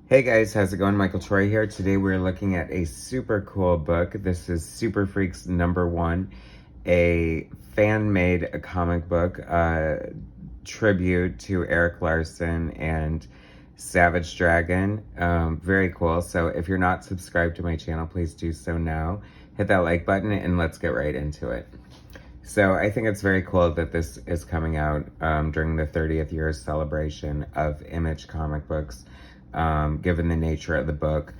Hey guys, how's it going? Michael Troy here. Today we're looking at a super cool book. This is Super Freaks #1, a fan-made comic book tribute to Erik Larsen and Savage Dragon. Very cool. So if you're not subscribed to my channel, please do so now. Hit that like button and let's get right into it. So I think it's very cool that this is coming out during the 30th year celebration of Image comic books, given the nature of the book.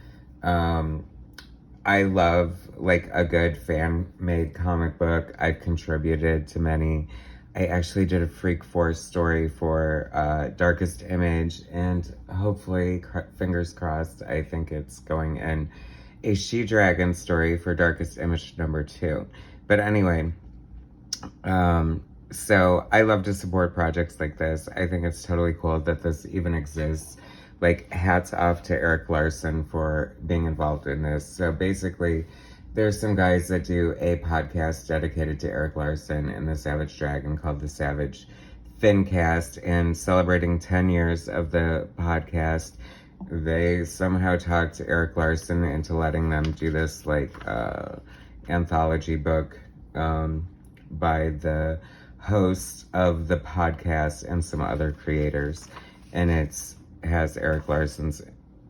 I love like a good fan-made comic book. I've contributed to many. I actually did a Freak Force story for Darkest Image, and hopefully, fingers crossed, I think it's going in a She-Dragon story for Darkest Image #2. But anyway, so I love to support projects like this. I think it's totally cool that this even exists. Like, hats off to Erik Larsen for being involved in this. So basically, there's some guys that do a podcast dedicated to Erik Larsen and the Savage Dragon called the Savage Fincast, and celebrating 10 years of the podcast, they somehow talked Erik Larsen into letting them do this like anthology book by the host of the podcast and some other creators, and it has Erik Larsen's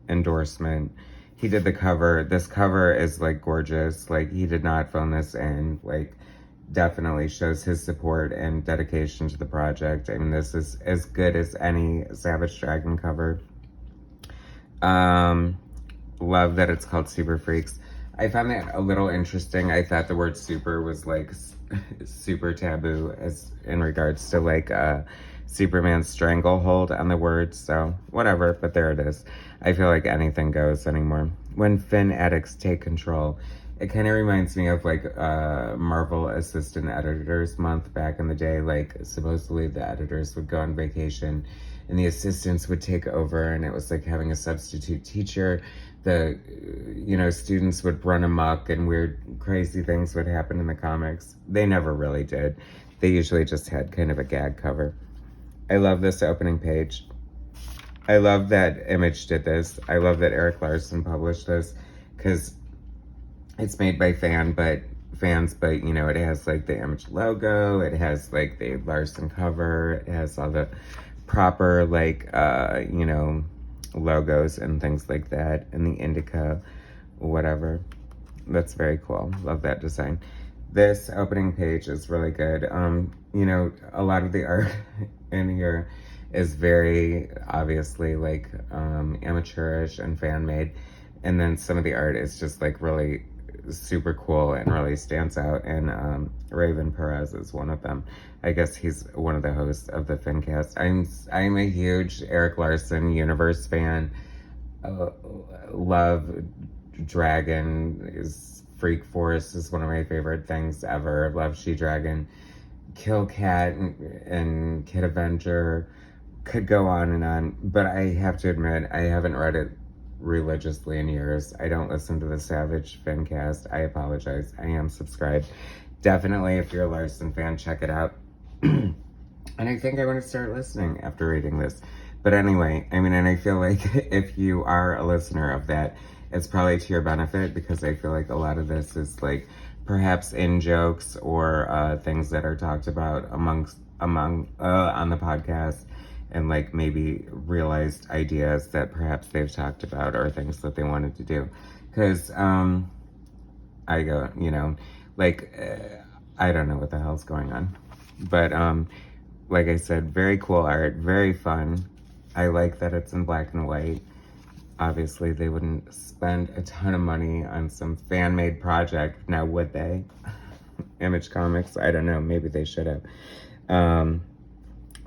endorsement. He did the cover. This cover is like gorgeous. Like, he did not phone this in. Like, definitely shows his support and dedication to the project. I mean, this is as good as any Savage Dragon cover. Love that it's called Super Freaks. I found that a little interesting. I thought the word super was like super taboo as in regards to like Superman's stranglehold on the word, so whatever, but there it is. I feel like anything goes anymore. When Fin addicts take control, it kind of reminds me of like Marvel Assistant Editors Month back in the day. Like, supposedly the editors would go on vacation and the assistants would take over, and it was like having a substitute teacher. The students would run amok and weird crazy things would happen in the comics. They never really did. They usually just had kind of a gag cover. I love this opening page. I love that Image did this. I love that Erik Larsen published this, because it's made by fans, but it has like the Image logo, it has like the Larsen cover, it has all the proper like logos and things like that, and the indica, whatever. That's very cool. Love that design. This opening page is really good. A lot of the art in here is very obviously like amateurish and fan-made, and then some of the art is just like really super cool and really stands out, and Raven Perez is one of them. I guess he's one of the hosts of the Fincast. I'm a huge Erik Larsen universe fan. Love Dragon is Freak Force is one of my favorite things ever. Love She-Dragon, Kill Cat, and Kid Avenger. Could go on, but I have to admit, I haven't read it religiously in years. I don't listen to the Savage Fincast. I apologize. I am subscribed. Definitely, if you're a Larsen fan, check it out. And I think I want to start listening after reading this. But anyway, I mean, and I feel like if you are a listener of that, it's probably to your benefit, because I feel like a lot of this is like perhaps in jokes or things that are talked about among on the podcast, and like maybe realized ideas that perhaps they've talked about or things that they wanted to do. Because I go, I don't know what the hell's going on. But like I said, very cool art, very fun. I like that it's in black and white. Obviously, they wouldn't spend a ton of money on some fan-made project, now would they? Image Comics, I don't know, maybe they should have.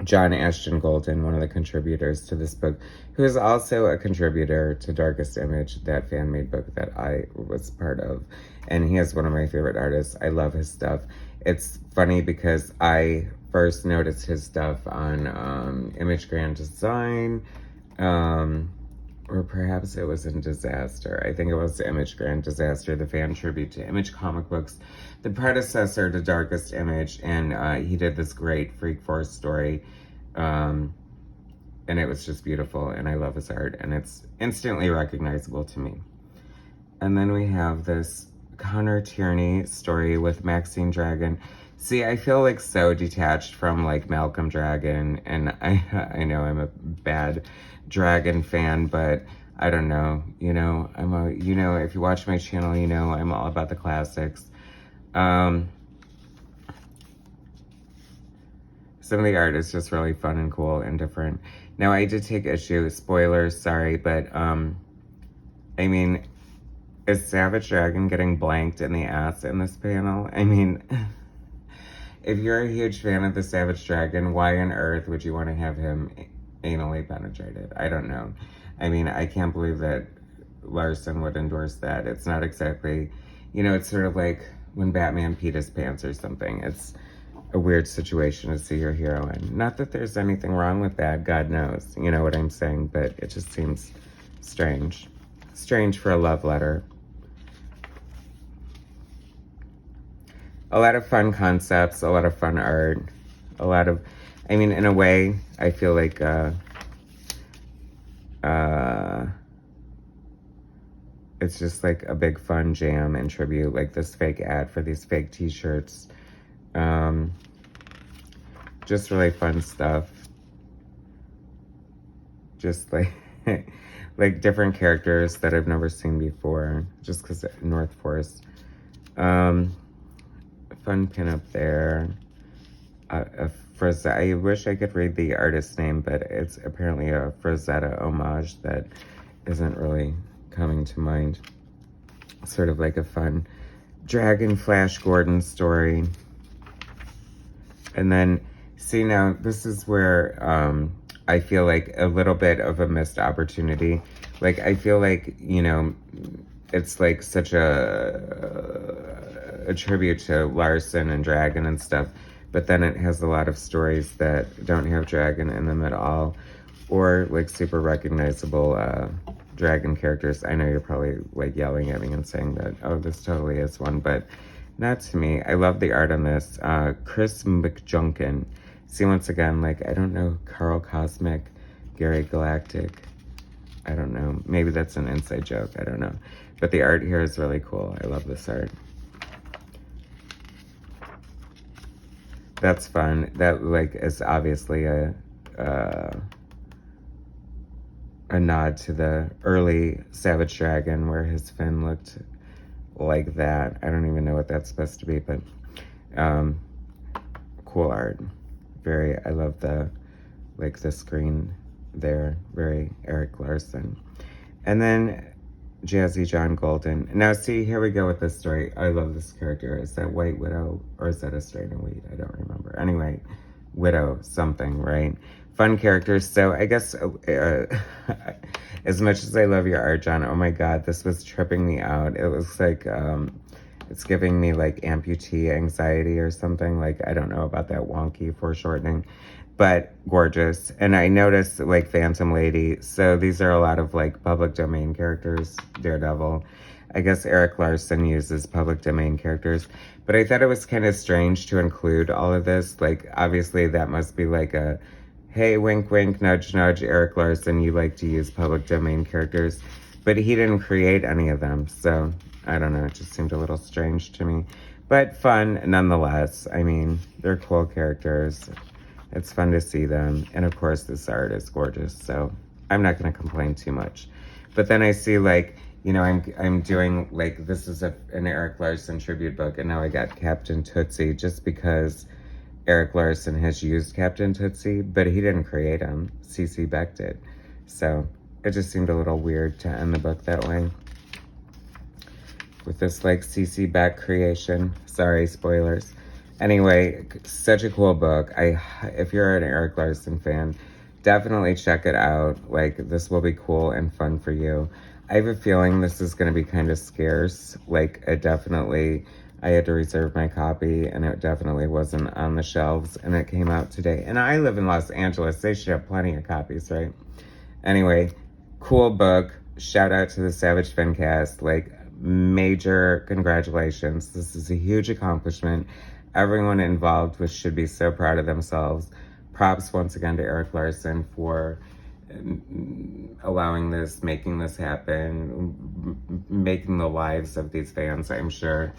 John Ashton Golden, one of the contributors to this book, who is also a contributor to Darkest Image, that fan-made book that I was part of. And he is one of my favorite artists. I love his stuff. It's funny because I first noticed his stuff on Image Grand Design, or perhaps it was in Disaster. I think it was Image Grand Disaster, the fan tribute to Image comic books, the predecessor to Darkest Image, and he did this great Freak Force story and it was just beautiful, and I love his art, and it's instantly recognizable to me. And then we have this Connor Tierney story with Maxine Dragon. See, I feel like so detached from like Malcolm Dragon, and I know I'm a bad Dragon fan, but I don't know. If you watch my channel, I'm all about the classics. Some of the art is just really fun and cool and different. Now, I did take issue, spoilers, sorry, but I mean, is Savage Dragon getting blanked in the ass in this panel? I mean, if you're a huge fan of the Savage Dragon, why on earth would you want to have him anally penetrated? I don't know. I mean, I can't believe that Larsen would endorse that. It's not exactly, it's sort of like when Batman peed his pants or something. It's a weird situation to see your hero in. Not that there's anything wrong with that, God knows. You know what I'm saying? But it just seems strange. Strange for a love letter. A lot of fun concepts, a lot of fun art, in a way, I feel like, it's just like a big fun jam and tribute, like this fake ad for these fake t-shirts. Just really fun stuff. Just like, like different characters that I've never seen before, just because North Force. Fun pinup there. I wish I could read the artist's name, but it's apparently a Frazetta homage that isn't really coming to mind. Sort of like a fun Dragon Flash Gordon story. And then, see, now this is where I feel like a little bit of a missed opportunity. Like, I feel like, it's like such a tribute to Larsen and Dragon and stuff, but then it has a lot of stories that don't have Dragon in them at all, or like super recognizable Dragon characters. I know you're probably like yelling at me and saying that, oh, this totally is one, but not to me. I love the art on this. Chris McJunkin. See, once again, like, I don't know, Carl Cosmic, Gary Galactic. I don't know. Maybe that's an inside joke. I don't know. But the art here is really cool. I love this art. That's fun. That, like, is obviously a nod to the early Savage Dragon where his fin looked like that. I don't even know what that's supposed to be, but cool art. I love the screen there. Very Erik Larsen. And then Jazzy John Golden. Now, see, here we go with this story. I love this character. Is that White Widow or is that a Strain and Weed? I don't remember. Anyway, Widow something, right? Fun characters. So I guess as much as I love your art, John, oh my God, this was tripping me out. It looks like it's giving me like amputee anxiety or something. Like, I don't know about that wonky foreshortening, but gorgeous. And I noticed like Phantom Lady. So these are a lot of like public domain characters. Daredevil. I guess Erik Larsen uses public domain characters, but I thought it was kind of strange to include all of this. Like, obviously that must be like a, hey, wink, wink, nudge, nudge, Erik Larsen, you like to use public domain characters, but he didn't create any of them. So I don't know, it just seemed a little strange to me, but fun nonetheless. I mean, they're cool characters. It's fun to see them. And of course, this art is gorgeous, so I'm not going to complain too much. But then I see, like, I'm doing, like, this is an Erik Larsen tribute book, and now I got Captain Tootsie just because Erik Larsen has used Captain Tootsie, but he didn't create him. C.C. Beck did. So it just seemed a little weird to end the book that way. With this, like, C.C. Beck creation. Sorry, spoilers. Anyway, such a cool book. If you're an Erik Larsen fan, definitely check it out. Like, this will be cool and fun for you. I have a feeling this is going to be kind of scarce. Like, I had to reserve my copy, and it definitely wasn't on the shelves, and it came out today. And I live in Los Angeles. They should have plenty of copies, right? Anyway, cool book. Shout out to the Savage Fincast. Like, major congratulations. This is a huge accomplishment. Everyone involved should be so proud of themselves. Props once again to Erik Larsen for allowing this, making this happen, making the lives of these fans, I'm sure.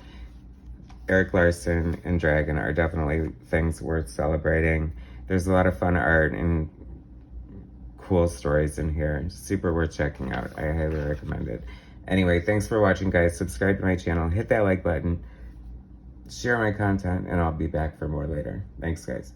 Erik Larsen and Dragon are definitely things worth celebrating. There's a lot of fun art and cool stories in here. Super worth checking out. I highly recommend it. Anyway, thanks for watching, guys. Subscribe to my channel. Hit that like button. Share my content, and I'll be back for more later. Thanks, guys.